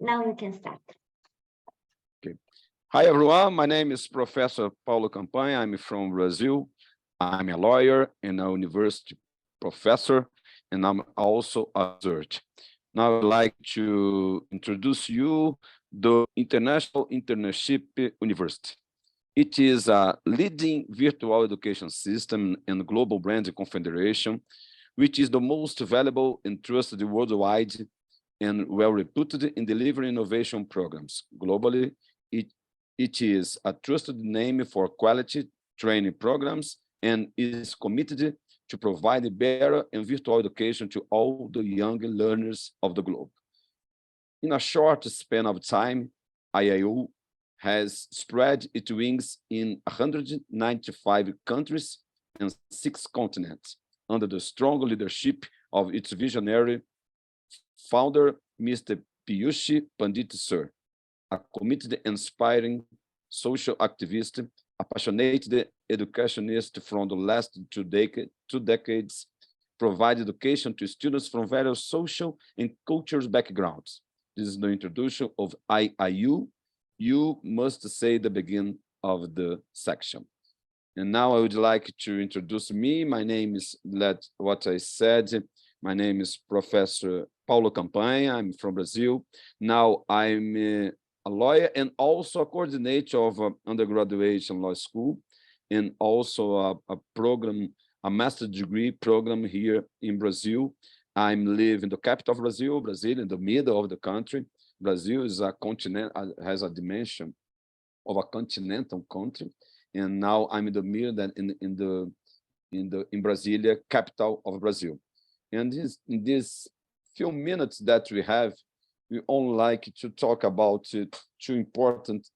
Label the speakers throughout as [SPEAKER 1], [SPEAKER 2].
[SPEAKER 1] Now you can start.
[SPEAKER 2] Okay. Hi, everyone. My name is Professor Paulo Campanha. I'm from Brazil. I'm a lawyer and a university professor, and I'm also a researcher. Now I'd like to introduce you the International Internship University. It is a leading virtual education system and global brand confederation, which is the most valuable and trusted worldwide and well-reputed in delivering innovation programs. Globally, it is a trusted name for quality training programs and is committed to provide better and virtual education to all the young learners of the globe. In a short span of time, IIU has spread its wings in 195 countries and 6 continents under the strong leadership of its visionary founder, Mr. Piyush Pandit Sir, a committed, inspiring social activist, a passionate educationist from the last 2 decades, provide education to students from various social and cultural backgrounds. This is the introduction of IIU. You must say the beginning of the section. And now I would like to introduce me. My name is, what I said, my name is Professor Paulo Campanha. I'm from Brazil. Now I'm a lawyer and also a coordinator of undergraduate law school, and also a program, a master's degree program here in Brazil. I'm living in the capital of Brazil, Brazil, in the middle of the country. Brazil is a continent, has a dimension of a continental country, and now I'm in the middle in Brasilia, capital of Brazil. And in these few minutes that we have, we only like to talk about 2 important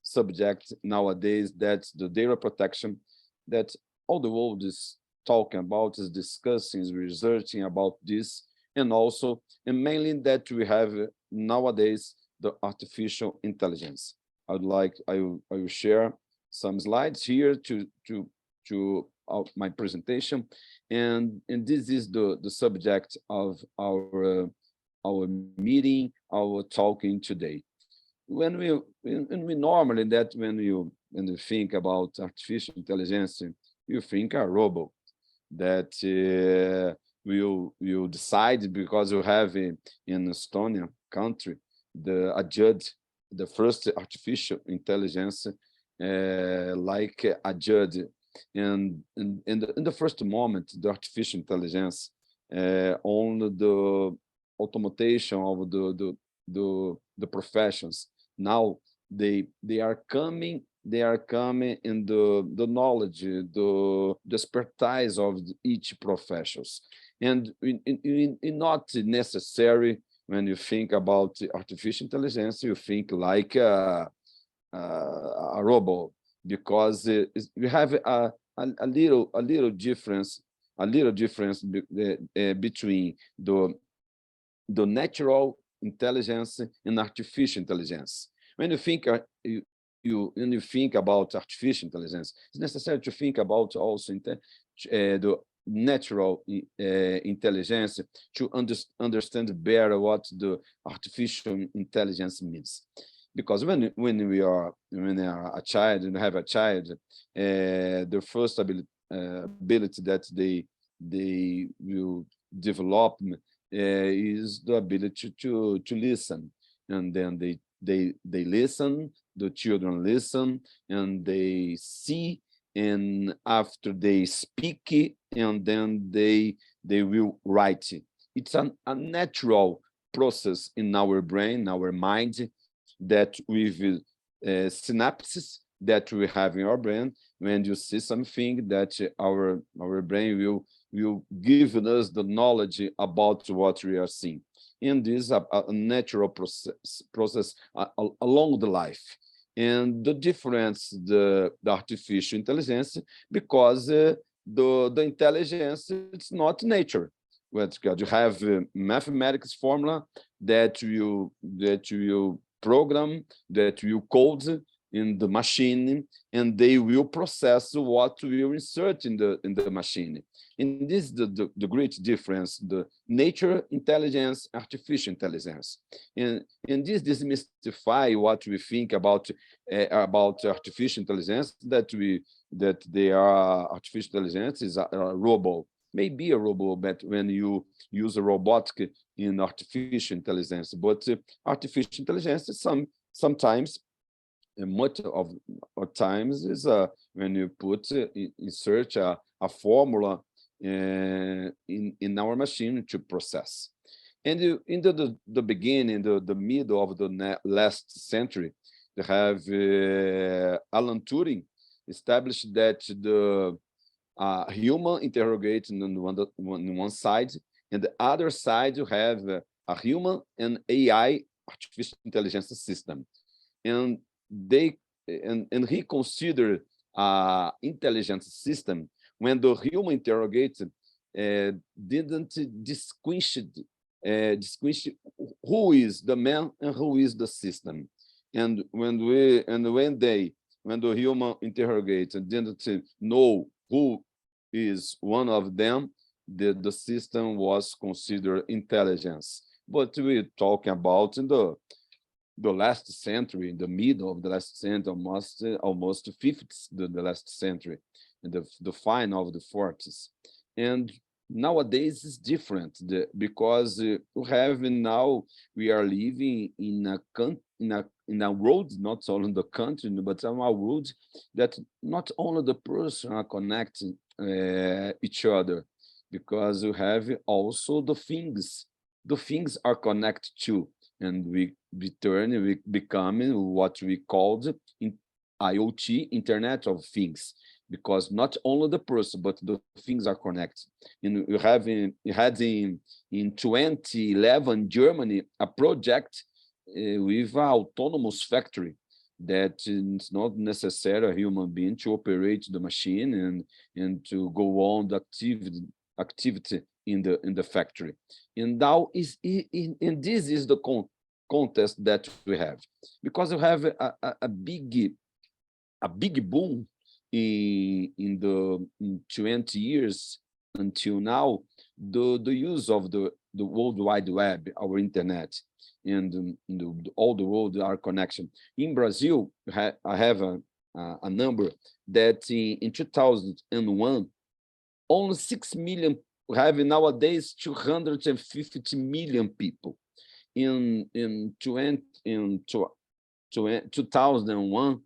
[SPEAKER 2] subjects nowadays. That's the data protection that all the world is talking about, is discussing, is researching about this, and also, and mainly that we have nowadays the artificial intelligence. I will share some slides here to my presentation, and this is the subject of our meeting, our talking today. When we normally when you think about artificial intelligence, you think a robot that will decide, because you have in Estonia country a judge, the first artificial intelligence like a judge, and in the first moment, the artificial intelligence on the automation of the professions. Now they are coming in the knowledge, the expertise of each professions, and not necessary. When you think about artificial intelligence, you think like a robot, because we have a little difference between the natural intelligence and artificial intelligence. When you think when you think about artificial intelligence, it's necessary to think about also the natural intelligence to understand better what the artificial intelligence means. Because when we are a child and have a child, the first ability that they will develop is the ability to listen, and then they listen, the children listen, and they see, and after they speak, and then they will write. It's a natural process in our brain, our mind, that with synapses that we have in our brain. When you see something, that our brain will give us the knowledge about what we are seeing. And this is a natural process along the life. And the difference, the artificial intelligence, because the intelligence, it's not nature. You have mathematics formula that you program, that you code, in the machine, and they will process what we will insert in the machine. And this is the great difference, the nature intelligence, artificial intelligence. And this demystify what we think about artificial intelligence, that they are artificial intelligence is a robot, maybe a robot, but when you use a robotic in artificial intelligence, but artificial intelligence is sometimes, much of times, is when you put insert a formula in our machine to process. And in the beginning, the middle of the last century, they have Alan Turing established that the human interrogating on one side, and the other side you have a human and AI, artificial intelligence system. And he considered intelligence system when the human interrogated didn't distinguish who is the man and who is the system. And when the human interrogated didn't know who is one of them, the system was considered intelligence. But we're talking about in the last century, in the middle of the last century, almost fifth the last century, and the final of the 40s. And nowadays it's different, because we are living in a world, not only in the country, but in a world that not only the person are connecting each other, because you have also the things. The things are connected too, and we becoming what we called in IoT, Internet of Things, because not only the person but the things are connected. And you had in 2011 Germany a project with an autonomous factory that it's not necessary a human being to operate the machine and to go on the activity in the factory. And now and this is the contest that we have, because you have a big boom in the 20 years until now, the use of the World Wide Web, our internet, and all the world are connection. In Brazil, I have a number that in 2001, only 6 million, we have nowadays 250 million people. In 2001,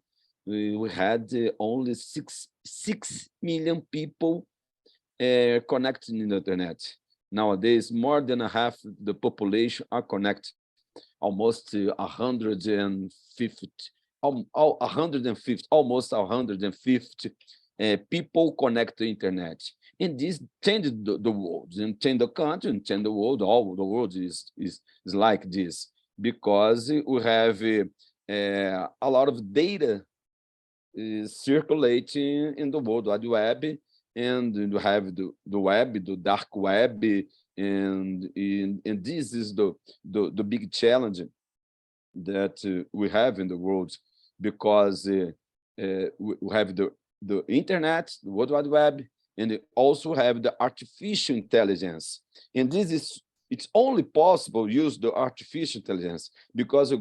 [SPEAKER 2] we had only 6 million people connected in the internet. Nowadays, more than half the population are connected. Almost 150, almost 150 people connect to the internet. And this changed the world, and changed the country, and changed the world. All the world is like this, because we have a lot of data circulating in the World Wide Web, and you have the web, the dark web, and this is the big challenge that we have in the world, because we have the internet, the World Wide Web, and also have the artificial intelligence. And it's only possible to use the artificial intelligence because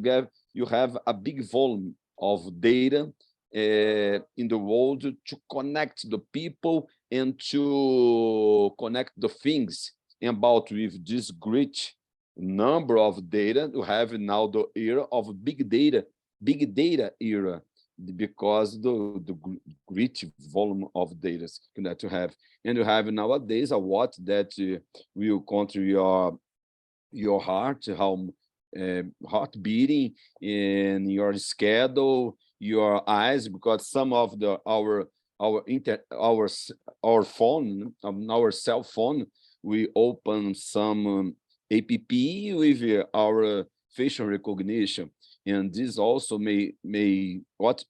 [SPEAKER 2] you have a big volume of data in the world to connect the people and to connect the things. About with this great number of data, you have now the era of big data era, because the great volume of data that you have. And you have nowadays a watch that will control your heart, how heart beating, in your schedule, your eyes, because some of our phone, our cell phone, we open some app with our facial recognition, and this also may what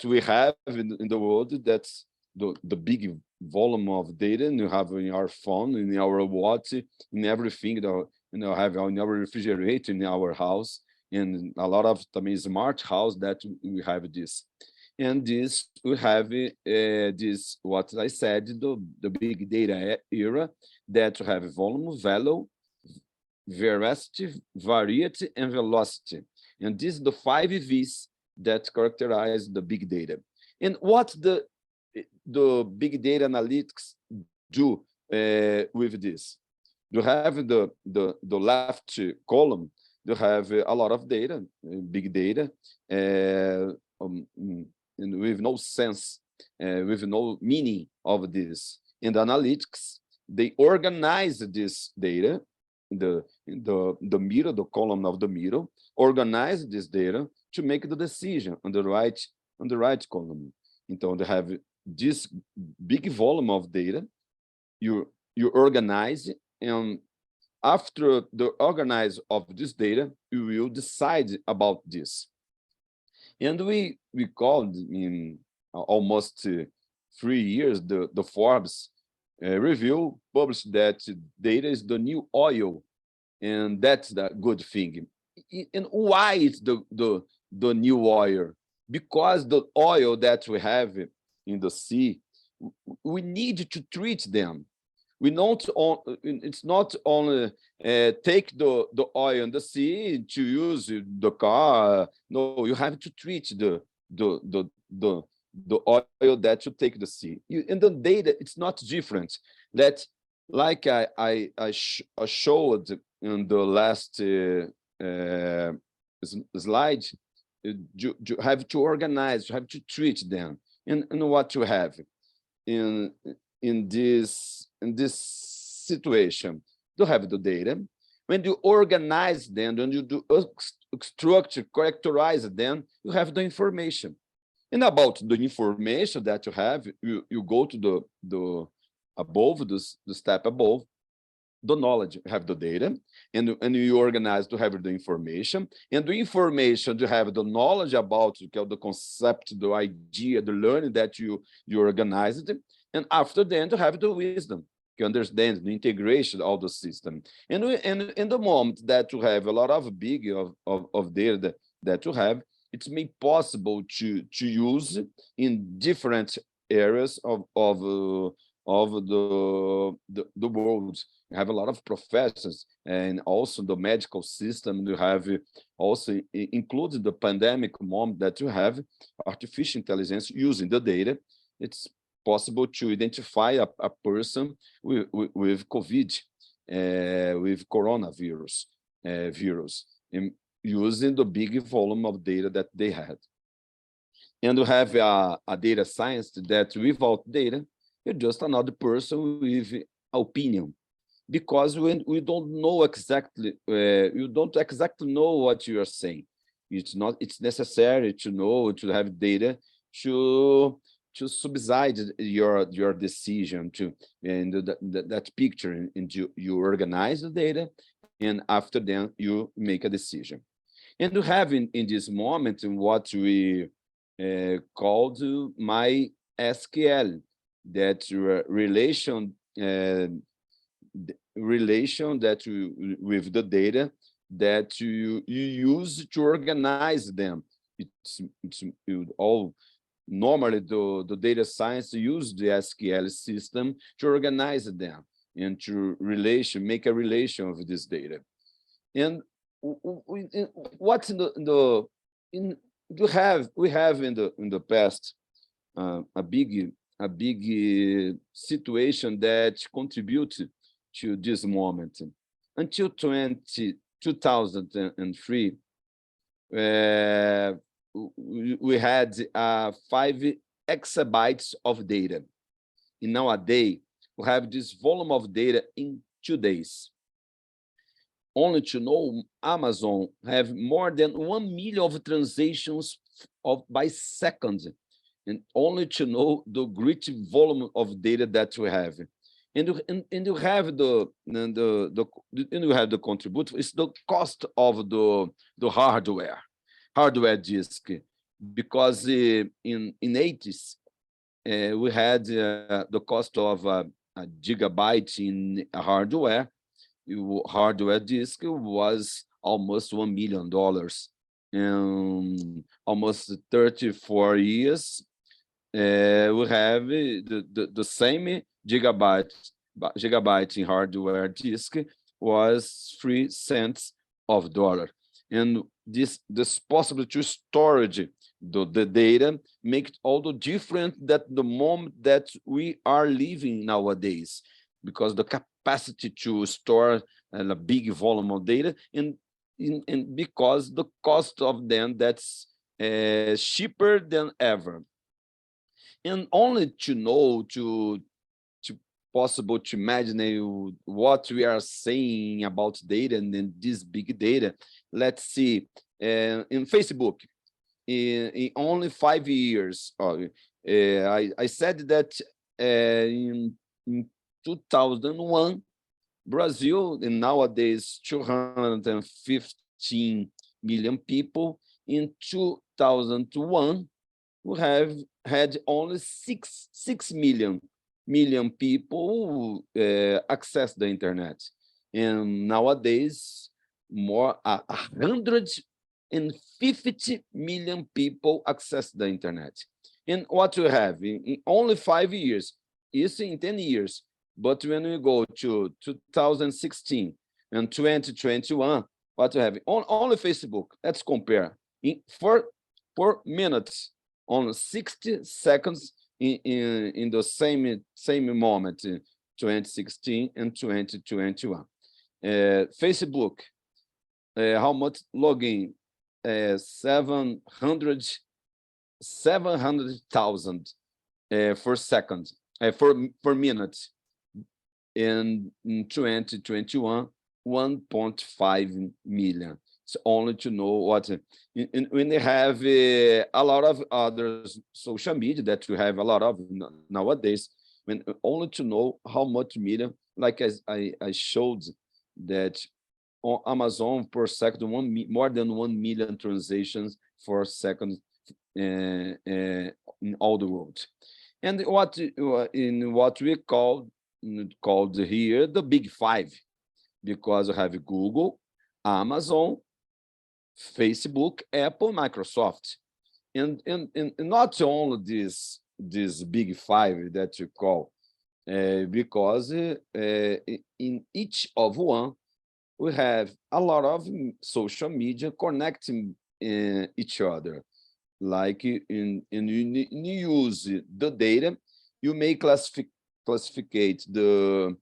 [SPEAKER 2] we have in the world, that's the big volume of data, and you have in our phone, in our watch, in everything that have in our refrigerator in our house. in a lot of smart house that we have this. And this we have this, what I said, the big data era, that have volume, value, veracity, variety, and velocity. And these are the 5 V's that characterize the big data. And what the big data analytics do with this? You have the left column, you have a lot of data, big data, and with no sense, with no meaning of this. In the analytics, they organize this data in the middle, the column of the middle, organize this data to make the decision on the right column. Então, they have this big volume of data, you organize, and after the organize of this data, you will decide about this. And we called in almost 3 years, the Forbes review published that data is the new oil, and that's the good thing. And why it's the new oil? Because the oil that we have in the sea, we need to treat them. It's not only take the oil in the sea to use the car. No, you have to treat the oil that you take the sea. In the data, it's not different. That, like I showed in the last slide, you have to organize, you have to treat them. And what you have in this situation, you have the data. When you organize them, when you do structure, characterize them, you have the information. And about the information that you have, you go to the above, the step above, the knowledge. You have the data, and you organize to have the information. And the information, you have the knowledge about the concept, the idea, the learning that you organized. And after then, you have the wisdom. You understand the integration of the system. And in the moment that you have a lot of big of data that you have, it's made possible to use in different areas of the world. You have a lot of professors, and also the medical system. You have also included the pandemic moment that you have artificial intelligence using the data. It's possible to identify a person with COVID, with coronavirus virus, using the big volume of data that they had. And you have a data science that without data, you're just another person with opinion, because when we don't know exactly, you don't exactly know what you are saying. It's necessary to know, to have data to subside your decision, and that picture, and you organize the data, and after then you make a decision. And you have in this moment what we called MySQL, that relation that with the data that you use to organize them. It's all normally the data science use the SQL system to organize them and to make a relation of this data. And what's we have in the past a big situation that contributed to this moment. Until 2003, we had 5 exabytes of data. And nowadays, we have this volume of data in 2 days. Only to know, Amazon have more than 1 million of transactions by second, and only to know the great volume of data that we have. And you have the contribute. It's the cost of the hardware disk, because in 80s we had the cost of a gigabyte in hardware disk was almost $1 million. In almost 34 years, we have the same gigabyte in hardware disk was 3 cents of dollar. And this possible to storage the data make all the different that the moment that we are living nowadays, because the capacity to store a big volume of data, and because the cost of them that's cheaper than ever. And only to know to possible to imagine what we are saying about data and then this big data. Let's see, in Facebook, in only 5 years, I said that in 2001, Brazil, and nowadays 215 million people. In 2001, we have had only 6 million people access the internet. And nowadays, more 150 million people access the internet. And what we have in only 5 years is in 10 years. But when we go to 2016 and 2021, what we have only Facebook, let's compare. In 4 minutes, on 60 seconds in the same moment, 2016 and 2021. Facebook, how much login? 700,000 per second, per minute. In 2021, 1.5 million. So only to know what, when they have a lot of other social media that we have a lot of nowadays, when only to know how much million, like as I showed that on Amazon per second, more than 1 million transactions for second in all the world. And what we called here the big five, because we have Google, Amazon, Facebook, Apple, Microsoft, and not only this big five that you call, because in each of one we have a lot of social media connecting each other. Like you use the data, you may classificate the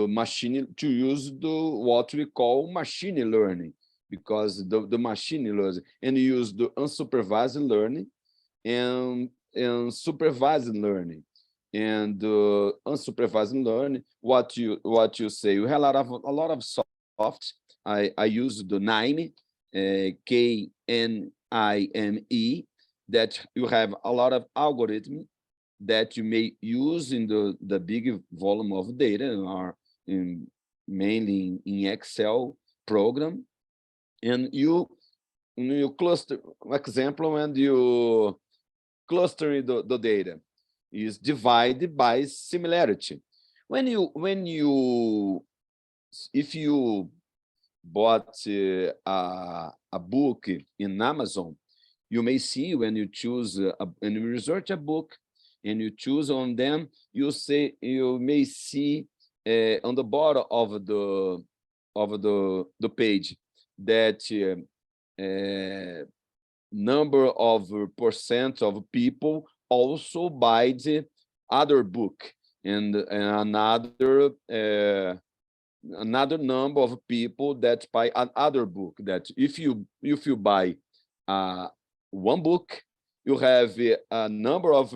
[SPEAKER 2] machine to use what we call machine learning, because the machine learning, and you use the unsupervised learning and supervised learning. And unsupervised learning, what you say, you have a lot of soft. I use the KNIME, KNIME, that you have a lot of algorithm that you may use in the big volume of data, or mainly in Excel program. And you cluster, example, when you cluster the data is divided by similarity. If you bought a book in Amazon, you may see when you choose and you research a book and you choose on them, you may see on the bottom of the page that number of percent of people also buy the other book, and another number of people that buy another book. That if you buy one book, you have a number of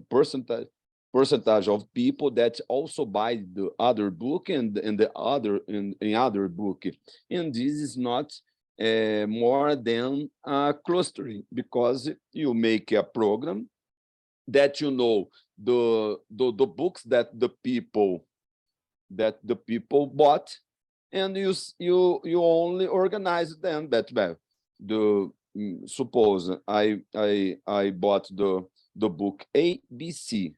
[SPEAKER 2] percentage of people that also buy the other book and the other book. And this is not more than clustering, because you make a program that the books that the people bought, and you only organize them that way. Suppose I bought the book ABC,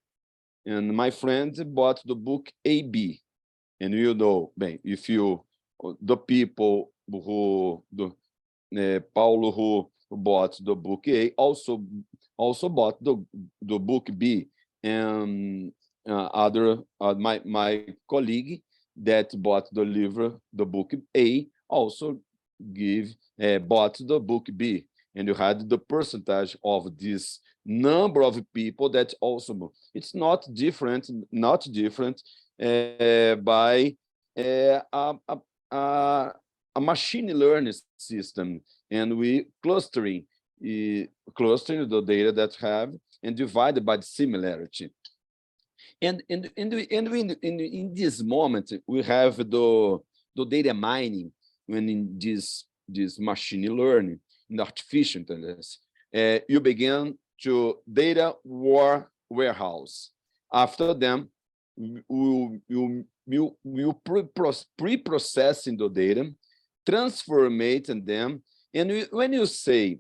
[SPEAKER 2] and my friend bought the book AB, and if the people Paulo, who bought the book A, also bought the book B, and my colleague that bought the book A, also bought the book B, and you had the percentage of this number of people that also. It's not different, by uh, a, a, a a machine learning system, and we clustering the data that have and divided by the similarity. And in this moment, we have the data mining, when in this machine learning, in artificial intelligence, you begin to data warehouse. After them, you pre-processing the data, transforming them, and when you say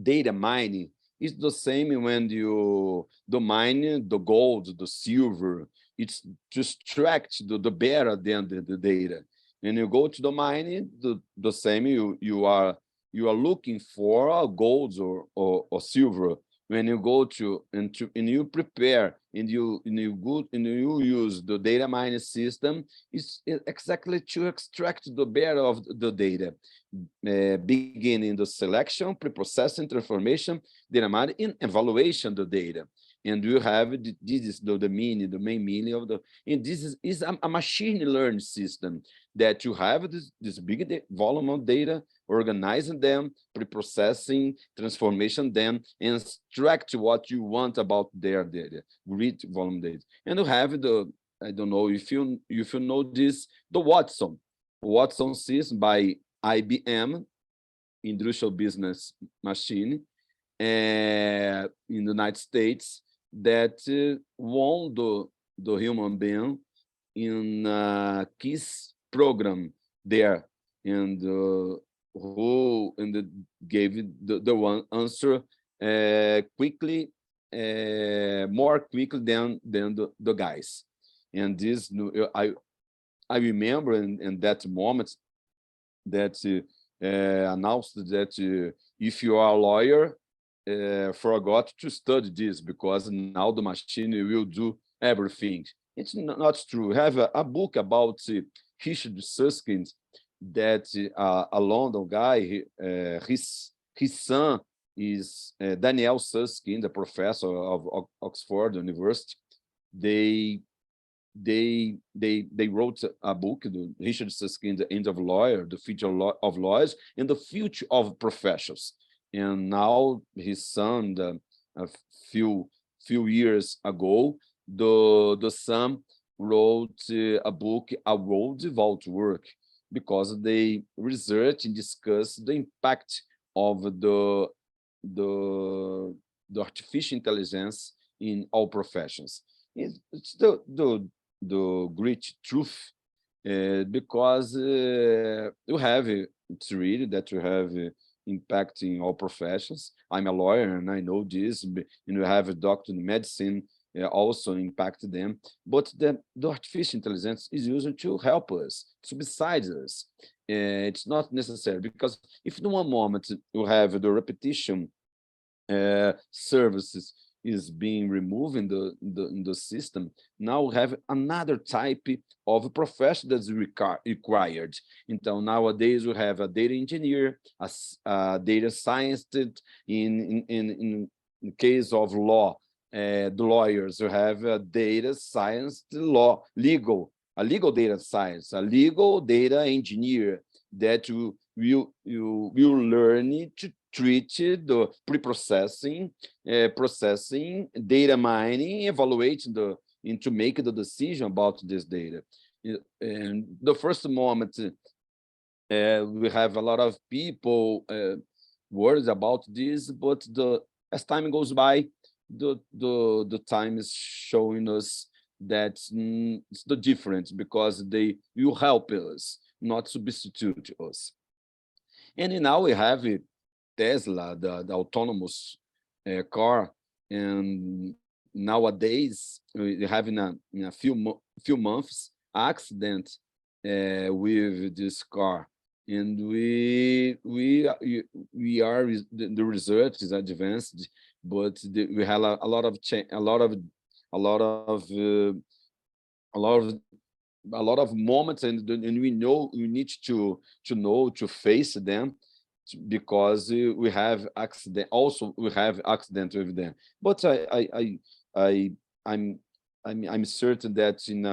[SPEAKER 2] data mining, it's the same when you mine the gold, the silver. It's to extract the better than the data. And you go to the mining, the same you are looking for gold or silver. When you go to and you prepare and you use the data mining system, it's exactly to extract the better of the data, beginning the selection, pre-processing, transformation, data mining, and evaluation the data. And you have this is the meaning, the main meaning of the. And this is a machine learning system that you have this big volume of data, organizing them, pre-processing, transformation them, and extract what you want about their data, great volume data. And you have the, I don't know if you know this, the Watson system by IBM, Industrial Business Machine, in the United States, that won the human being in a KISS program there, and who gave the one answer quickly, more quickly than the guys. And this, I remember in that moment that announced that if you are a lawyer, forgot to study this, because now the machine will do everything. It's not true. I have a book about Richard Susskind, that a London guy, his son is Daniel Susskind, the professor of Oxford University. They wrote a book, Richard Susskind, The End of Lawyer, The Future of Lawyers, and the Future of Professions. And now his son, a few years ago, the son wrote a book, A World Without Work, because they research and discuss the impact of the artificial intelligence in all professions. It's the great truth, because you have it's really that you have impact in all professions. I'm a lawyer and I know this, and you have a doctor in medicine, also impact them. But the artificial intelligence is used to help us, to beside us. It's not necessary, because if in one moment you have the repetition services is being removed in the system, now we have another type of profession that's required. Então, nowadays we have a data engineer, a data scientist. In case of law, the lawyers, you have a data science, a legal data science, a legal data engineer that you learn to treat the pre-processing, processing, data mining, evaluating and to make the decision about this data. And the first moment, we have a lot of people worried about this, but as time goes by, the time is showing us that it's the difference, because they will help us, not substitute us. And now we have Tesla, the autonomous car, and nowadays we have in a few months accident with this car, and we are the research is advanced, but we have a lot of a lot of a lot of a lot of moments, and we know we need to face them, because we have accident. Also, we have accident with them. But I I'm I'm certain that in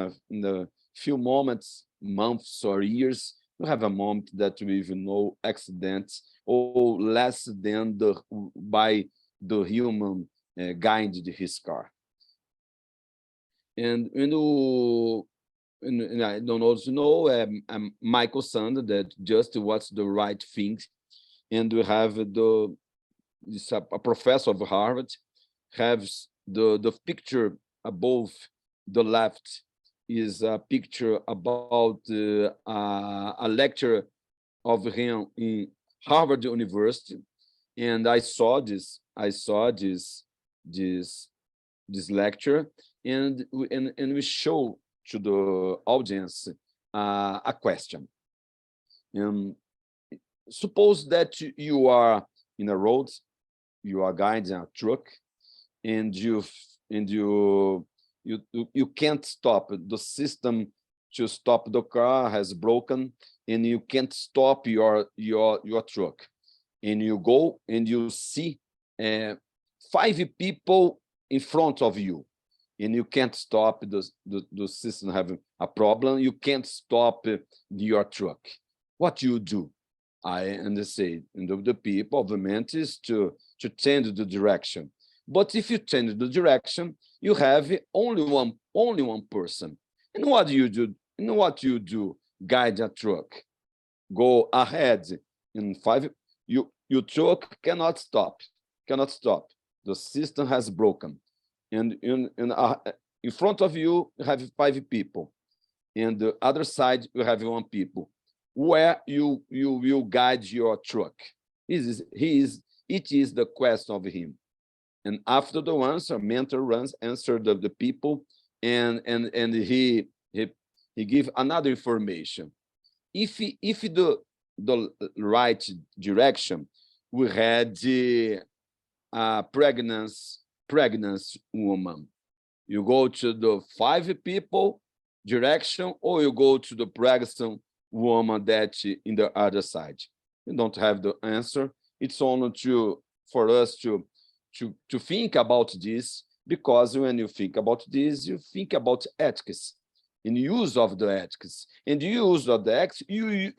[SPEAKER 2] a few moments, months or years, we have a moment that with no accidents, or less than the by the human guided his car. And and I don't also know Michael Sand that just what's the right thing. And we have a professor of Harvard has the picture above the left is a picture about a lecture of him in Harvard University, and this this lecture, and we show to the audience a question. Suppose that you are in a road, you are guiding a truck, and you can't stop. The system to stop the car has broken, and you can't stop your truck. And you go and you see 5 people in front of you, and you can't stop. The system having a problem. You can't stop your truck. What you do? And say, and the people, obviously, is to change the direction. But if you change the direction, you have only one person. And what do you do? And what you do? Guide a truck. Go ahead in 5. Your truck cannot stop. Cannot stop. The system has broken. And in front of you, you have 5 people. And the other side, you have 1 people. Where you will guide your truck? It is the question of him. And after the answer, mentor runs answer the people, and he give another information. If the right direction, we had a pregnant woman. You go to the 5 people direction, or you go to the pregnant woman that in the other side. You don't have the answer. It's only for us to think about this, because when you think about this, you think about ethics and use of the ethics. And the use of the ethics, you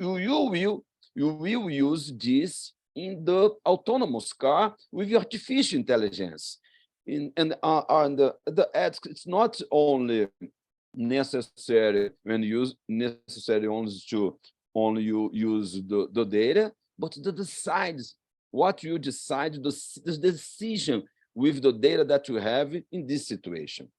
[SPEAKER 2] will use this in the autonomous car with artificial intelligence. And the ethics, it's not only necessary when necessary only you use the data, but the decides what you decide, the decision with the data that you have in this situation.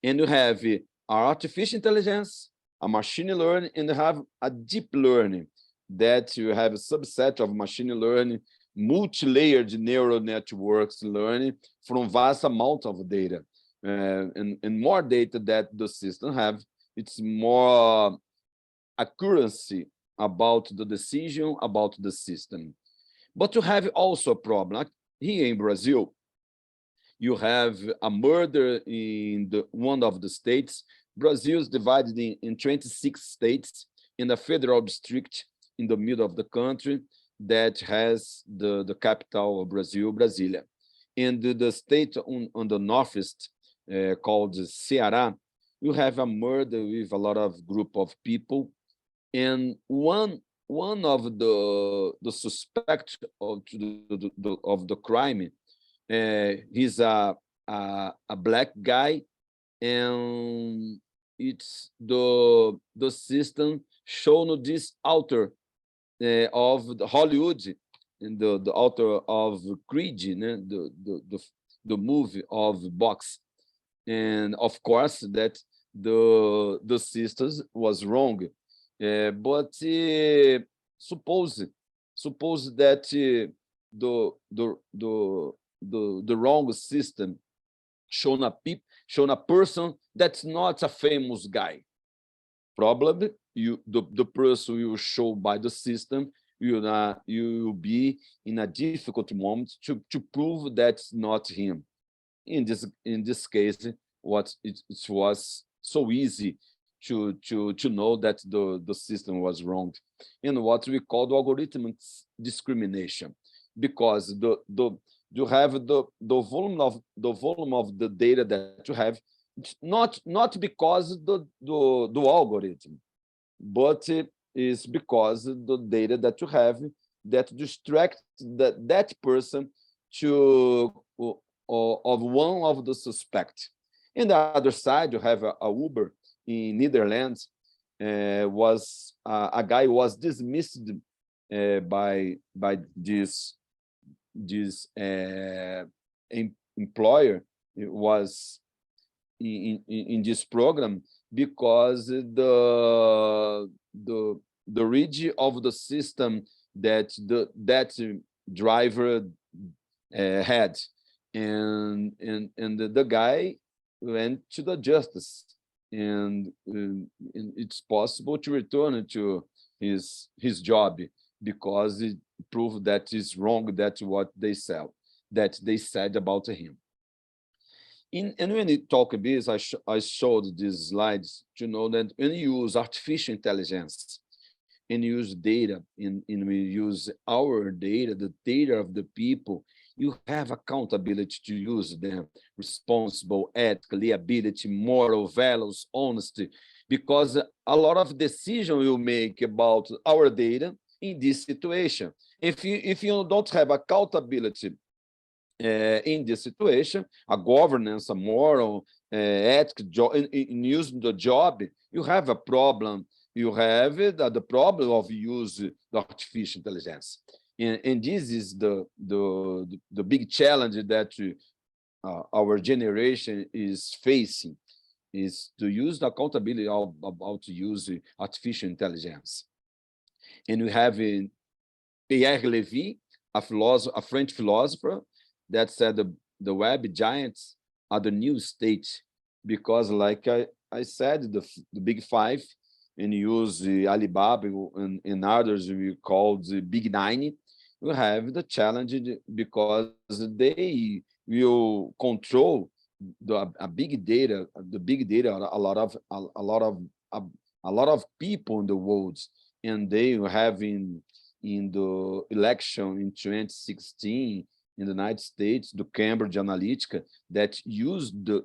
[SPEAKER 2] And you have artificial intelligence, a machine learning, and you have a deep learning, that you have a subset of machine learning, multi-layered neural networks learning from vast amount of data. And more data that the system have, it's more accuracy about the decision, about the system. But you have also a problem. Here in Brazil, you have a murder in one of the states. Brazil is divided in 26 states, in a federal district in the middle of the country that has the capital of Brazil, Brasilia. And the state on the northeast, called Ceará, you have a murder with a lot of group of people, and one of the suspect of the crime, he's a black guy, and it's the system shown this author of the Hollywood, and the author of Creed, the movie of box. And of course that the systems was wrong, but suppose that the wrong system shown a person that's not a famous guy. Probably the person will show by the system, you will be in a difficult moment to prove that's not him. In this case, it was so easy to know that the system was wrong, in what we call the algorithmic discrimination, because you have the volume of the data that you have, not because the algorithm, but it is because the data that you have that distracts that person to of one of the suspect. In the other side, you have a Uber in Netherlands. Was a guy was dismissed by this employer. It was in this program because the read of the system that that driver had, and the guy went to the justice, and it's possible to return to his job because it proved that is wrong, that's what they said about him. And when you talk about this, I showed these slides to know that when you use artificial intelligence and use data, and we use our data, the data of the people, you have accountability to use them, responsible, ethical, liability, moral, values, honesty, because a lot of decisions you make about our data in this situation. If you don't have accountability in this situation, a governance, a moral, ethical, in using the job, you have a problem. You have the problem of using the artificial intelligence. And this is the big challenge that our generation is facing, is to use the accountability about to use artificial intelligence. And we have Pierre Levy, a French philosopher, that said the web giants are the new state, because like I said, the big five, and use Alibaba and others we call the big nine, we have the challenge because they will control the big data, a lot of people in the world, and they will have in the election in 2016 in the United States, the Cambridge Analytica, that used the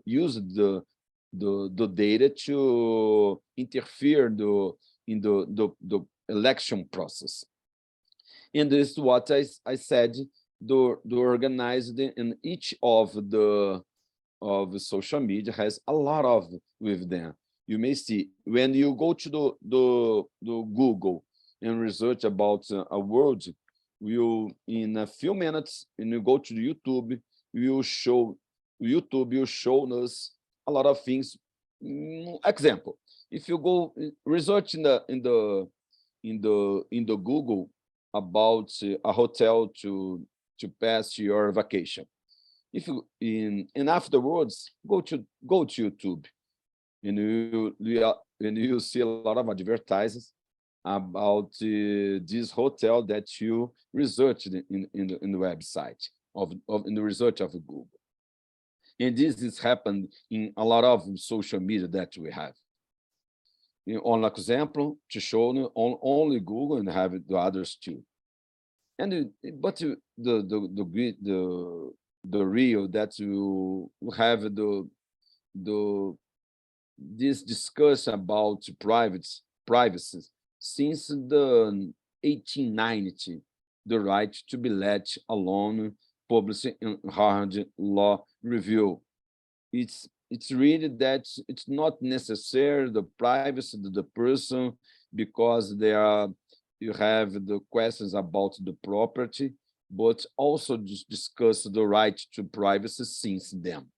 [SPEAKER 2] data to interfere in the election process. And this is what I said, the organized, and each of the social media has a lot of with them. You may see when you go to the Google and research about a word, will in a few minutes, and you go to the YouTube will show us a lot of things. Example, if you go research in the Google about a hotel to pass your vacation, if you and afterwards go to YouTube, and you see a lot of advertisements about this hotel that you researched in the website in the research of Google. And this has happened in a lot of social media that we have. On example, to show only Google, and have the others too. And but the real that you have this discussion about privacy since the 1890, the right to be let alone, published in Harvard Law Review. It's really that it's not necessary the privacy of the person, because you have the questions about the property, but also just discuss the right to privacy since then.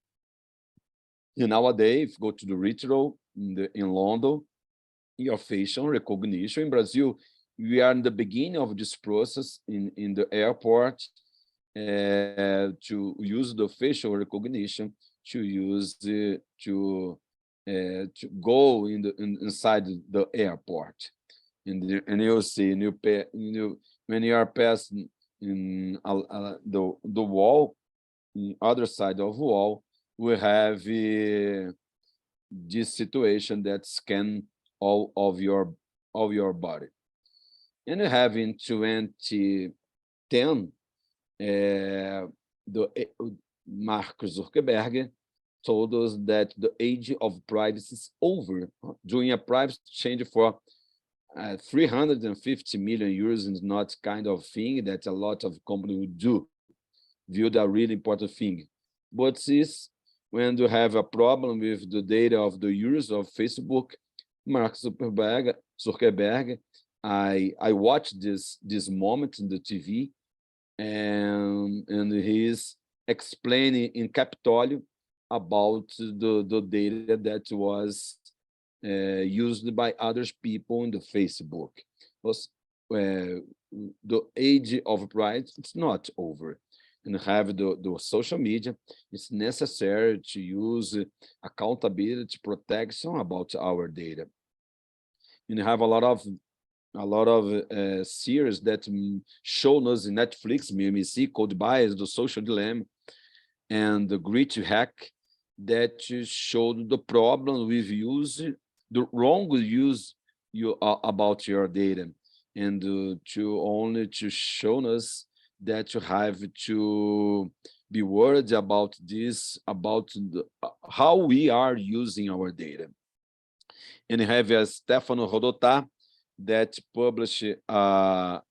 [SPEAKER 2] And nowadays, if you go to the ritual in London, your facial recognition in Brazil, we are in the beginning of this process in the airport to use the facial recognition to use to to go inside the airport, and you'll see, when you are passing in the wall, in other side of wall, we have this situation that scan all of your body. And you have in 2010, Mark Zuckerberg told us that the age of privacy is over. Doing a privacy change for 350 million euros is not kind of thing that a lot of companies would do, viewed a really important thing. But this, when you have a problem with the data of the users of Facebook, Mark Zuckerberg, I watched this moment in the TV, and he's explaining in Capitolio about the data that was used by other people in the Facebook. Was the age of pride, it's not over. And have the social media, it's necessary to use accountability protection about our data. And have a lot of series that show us in Netflix, MMC, Code Bias, The Social Dilemma, and The Grit Hack, that showed the problem with the wrong use about your data, and to show us that you have to be worried about this, about how we are using our data. And you have Stefano Rodotà that published a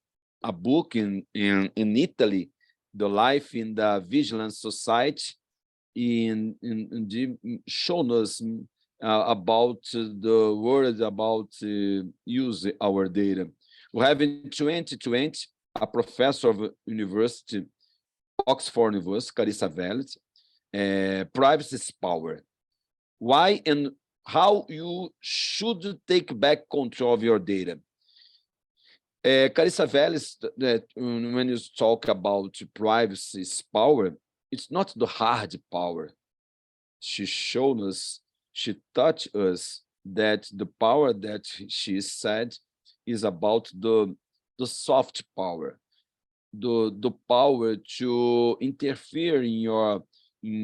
[SPEAKER 2] book in Italy, The Life in the Vigilance Society, in shown us about the world about use our data. We have in 2020 a professor of university, Oxford University, Carissa Velez, privacy is power. Why and how you should take back control of your data. Carissa Velez, that when you talk about privacy is power, it's not the hard power. She showed us, she taught us that the power that she said is about the soft power, the power to interfere in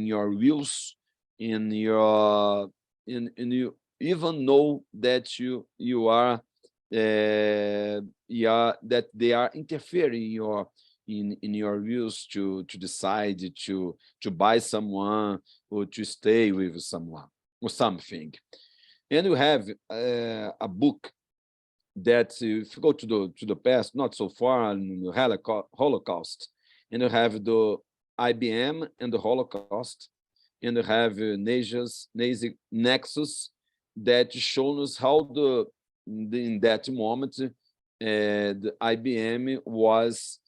[SPEAKER 2] your wills, in you even know that you are that they are interfering in your views to decide to buy someone or to stay with someone or something. And you have a book that if you go to the past, not so far, in the Holocaust, and you have the IBM and the Holocaust, and you have Nazi Nexus that shows us how in that moment the IBM was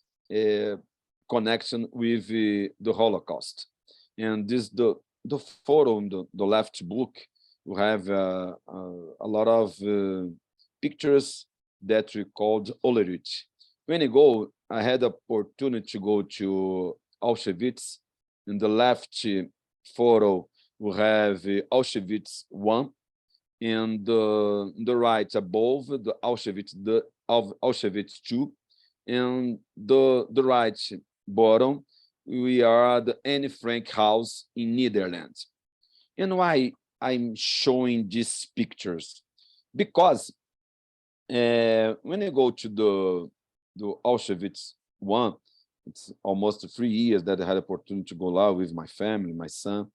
[SPEAKER 2] connection with the Holocaust. And this the photo on the left book, we have a lot of pictures that we called Olerich. When you go, I had the opportunity to go to Auschwitz. In the left photo, we have Auschwitz 1, and the right above the Auschwitz of Auschwitz 2, and the right bottom we are the Anne Frank house in Netherlands. And why I'm showing these pictures? Because when you go to the Auschwitz 1, it's almost 3 years that I had the opportunity to go there with my family, my son.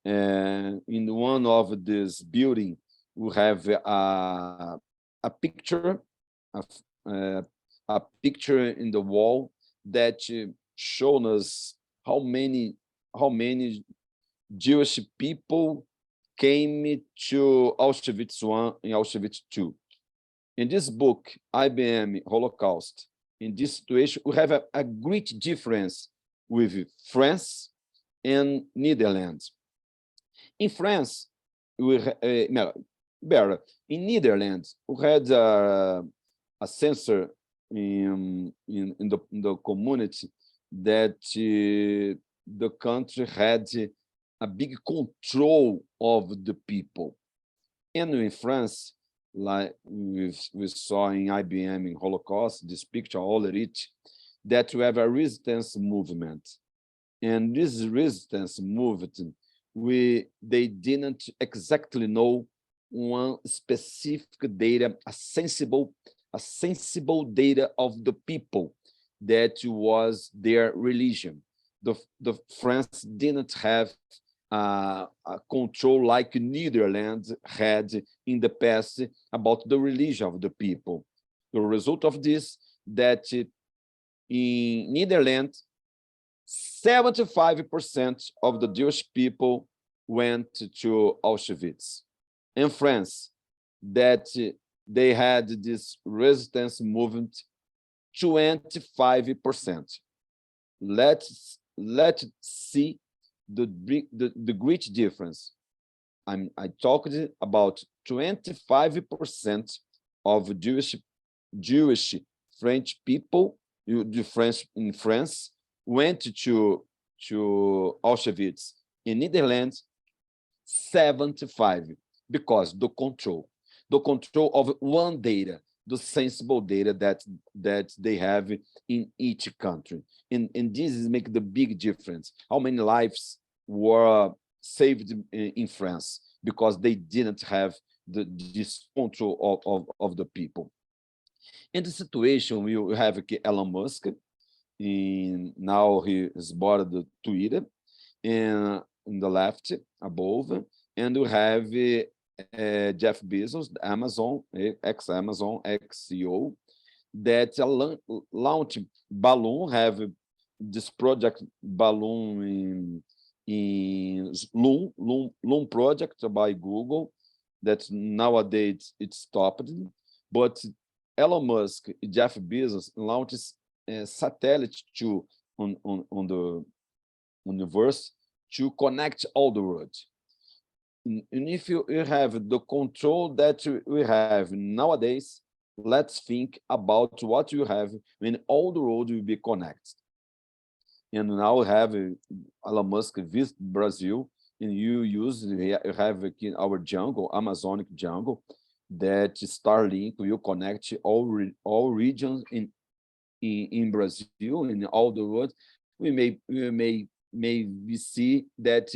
[SPEAKER 2] And in one of this building, we have a picture, a picture in the wall that shows us how many Jewish people came to Auschwitz 1 and Auschwitz 2. In this book, IBM Holocaust, in this situation, we have a great difference with France and Netherlands. In France, better, in Netherlands, we had a censor in the community that the country had a big control of the people. And in France, like we saw in IBM in Holocaust, this picture already, that we have a resistance movement. And this resistance movement, they didn't exactly know one specific data, a sensible data of the people that was their religion. The France didn't have a control like Netherlands had in the past about the religion of the people. The result of this, that in Netherlands, 75% of the Jewish people went to Auschwitz. In France, that they had this resistance movement, 25%. Let's see the great difference. I talked about 25% of Jewish French people, the French in France, went to Auschwitz. In Netherlands, 75, because the control of one data, the sensible data that they have in each country. And this is make the big difference. How many lives were saved in France because they didn't have this control of the people. In the situation, we have Elon Musk, now he is bought the Twitter, and in the left above, and we have Jeff Bezos, Amazon, ex-Amazon, ex-CEO, that launched Balloon, have this project Balloon in Loom project by Google, that nowadays it's stopped, but Elon Musk, Jeff Bezos launched a satellite on the universe to connect all the world. And if you have the control that we have nowadays, let's think about what you have when all the world will be connected. And now we have Elon Musk visit Brazil, and you have our jungle, Amazonic jungle, that Starlink will connect all regions in Brazil, in all the world. We may see that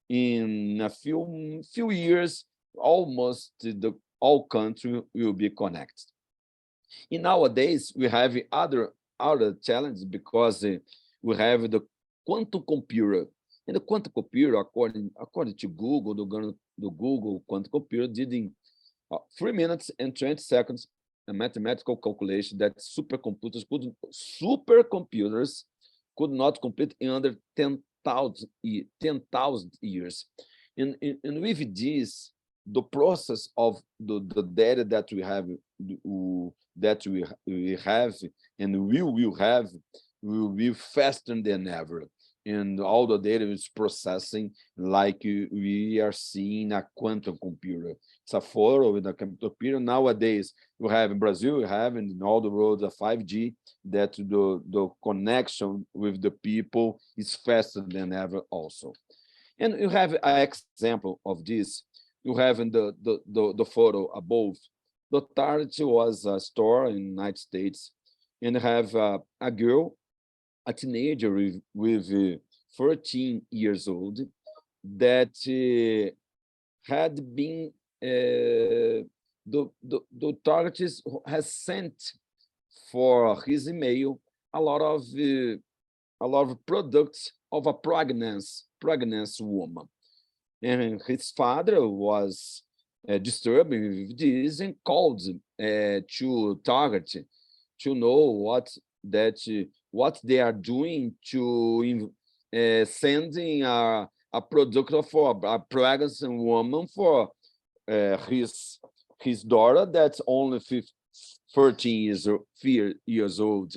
[SPEAKER 2] in a few years, almost all country will be connected. And nowadays, we have other challenges, because we have the quantum computer. And the quantum computer, according to Google, the Google quantum computer did in 3 minutes and 20 seconds a mathematical calculation that supercomputers could not complete in under 10,000 years. And with this, the process of the data that we have and we will have will be faster than ever. And all the data is processing like we are seeing a quantum computer. It's a photo with a computer. Nowadays, we have in Brazil, we have in all the world a 5G, that the connection with the people is faster than ever also. And you have an example of this. You have in the photo above, the Target was a store in the United States, and have a girl, a teenager with 13 years old, that had been the Target has sent for his email a lot of products of a pregnant woman, and his father was disturbed with this and called to Target to know what they are doing to sending a product for a pregnant woman for his daughter that's only 13 years old.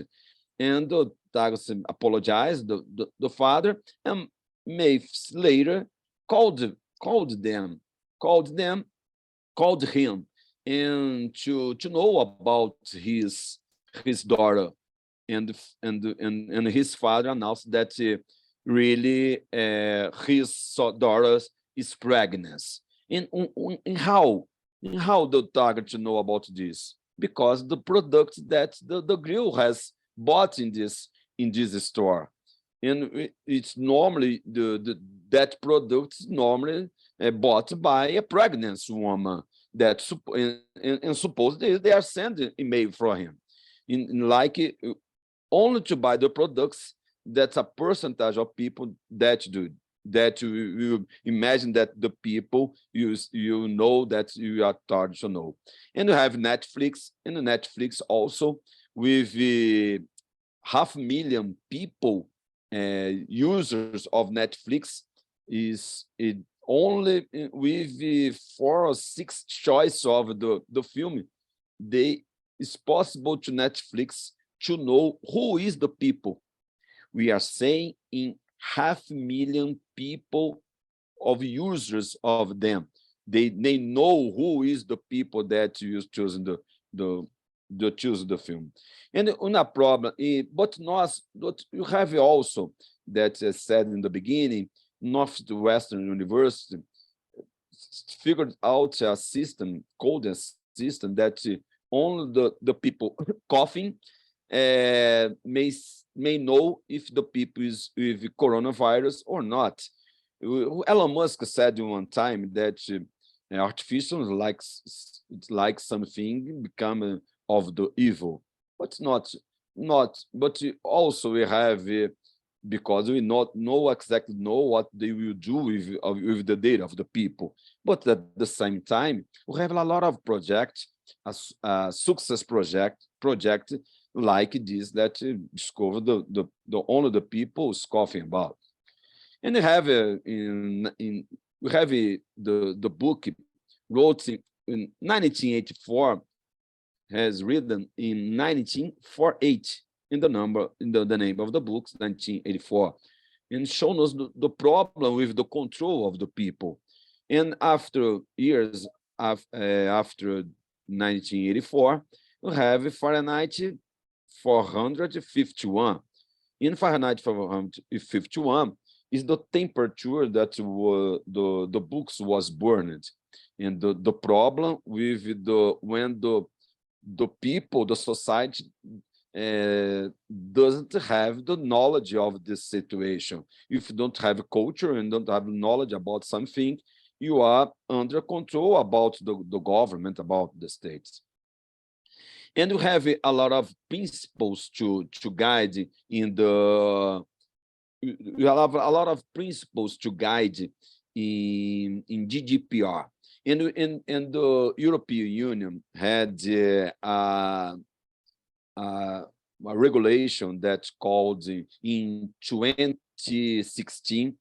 [SPEAKER 2] And the Target apologized, the father, and months later called him, and to know about his daughter, and his father announced that really his daughter is pregnant. In how the target know about this? Because the product that the grill has bought in this store, and it's normally that product is normally bought by a pregnant woman that and suppose they are sending email from him, in like only to buy the products. That's a percentage of people that do that. You imagine that the people you know that you are starting to know. And you have Netflix, and Netflix also with 500,000 people, users of Netflix, is it only with 4 or 6 choice of the film. They It's possible to Netflix to know who is the people. We are saying in 500,000 people of users of them. They know who is the people that is choosing the choose the film. And una problem, but you have also that said in the beginning, Northwestern University figured out a system, called a system that only the people coughing may know if the people is with coronavirus or not. Elon Musk said one time that artificial it's like something become of the evil, but not. But also we have because we not know exactly know what they will do with the data of the people. But at the same time, we have a lot of projects, a success project like this that discover the only the people is coughing about. And we have we have the book wrote in 1984, has written in 1948 in the name of the books, 1984, and shown us the problem with the control of the people. And after years after 1984, we have Fahrenheit 451. In Fahrenheit 451 is the temperature that the books was burned, and the problem with when the people, the society doesn't have the knowledge of this situation. If you don't have culture and don't have knowledge about something, you are under control about the government, about the states. And we have a lot of principles to guide in the. We have a lot of principles to guide in GDPR. And the European Union had a regulation that's called in 2016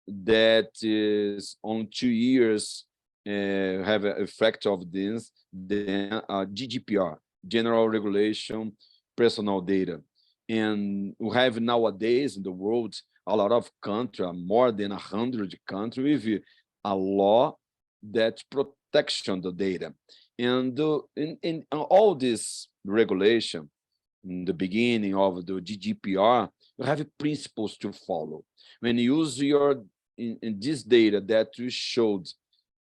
[SPEAKER 2] that is on 2 years have an effect of this, then GDPR, General Regulation, Personal Data. And we have nowadays in the world a lot of countries, more than 100 countries, with a law that protection the data. And in all this regulation, in the beginning of the GDPR, you have principles to follow. When you use in this data that we showed,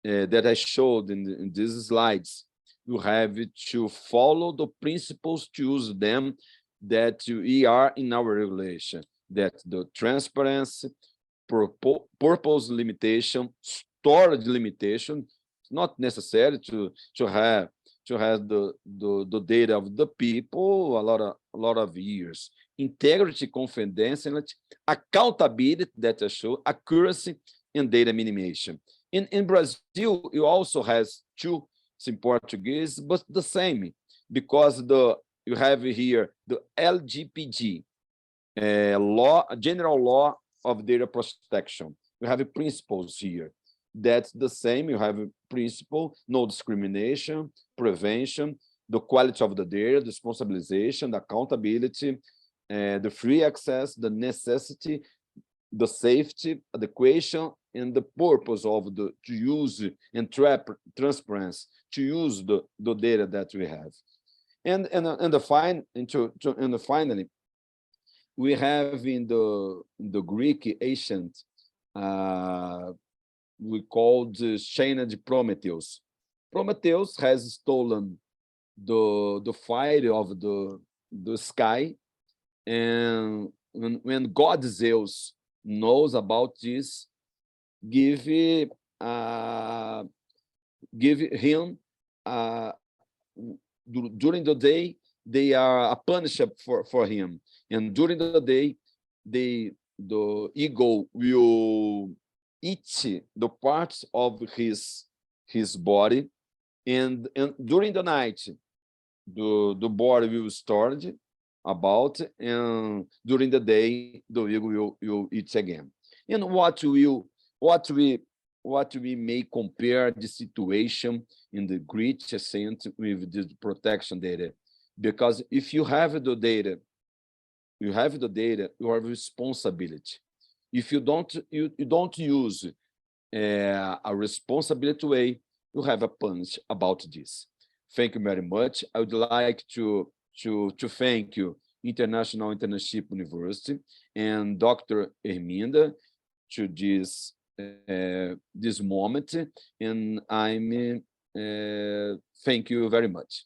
[SPEAKER 2] that I showed in these slides, you have to follow the principles to use them that we are in our regulation, that the transparency, purpose limitation, storage limitation. It's not necessary to have the data of the people a lot of years. Integrity, confidentiality, accountability that I show, accuracy, and data minimization. In Brazil, you also has two in Portuguese, but the same, because you have here the LGPD, general law of data protection. You have principles here. That's the same. You have a principle: no discrimination, prevention, the quality of the data, the responsabilization, the accountability, the free access, the necessity, the safety, adequation, and the purpose of to use and transparency to use the data that we have. And finally, we have in the Greek ancient we call the chained Prometheus. Prometheus has stolen the fire of the sky, and when God Zeus knows about this, give give him during the day they are a punishment for him, and during the day the eagle will eat the parts of his body, and during the night the body will stored about, and during the day the eagle will eat again. And what we may compare the situation in the Great Ascent with the protection data, because if you have the data, you have responsibility. If you don't use a responsibility way, you have a punch about this. Thank you very much. I would like to thank you, International Internship University and Dr. Herminda, to this moment, and I'm thank you very much.